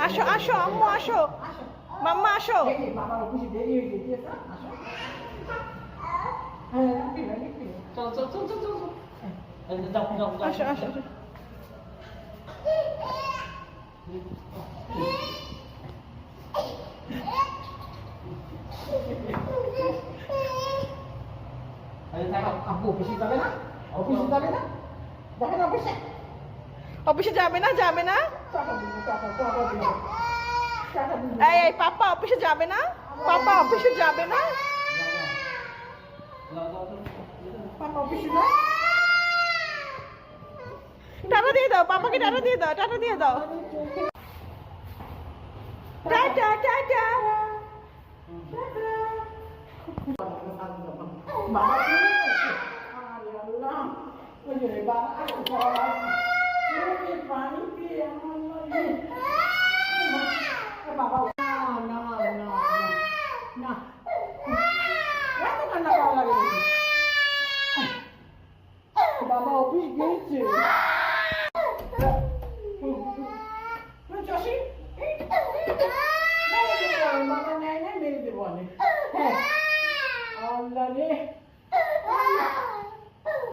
আসো আসো আম্মু আসো, মাম্মা আসো। আসো আসো অফিসে যাবে না, অফিসে যাবে না, দেখেন অফিসে অফিসে যাবে না, যাবে না। এই এই পাপা অফিসে যাবে না, পাপা অফিসে যাবে না। পাপা অফিসে যায়। টাটা দিয়ে দাও, পাপাকে টাটা দিয়ে দাও, টাটা দিয়ে দাও। Tata tata. বাবা আল্লাহ, ওই যে বাবা পানি পেয়ে আমার বাবা না না না না এত ঠান্ডা পাওয়া লাগে। বাবা অফিস গিয়েছে। চাষি বাবা নেয় না মেরে দেবো অনেক। হ্যাঁ আল্লাহ রে।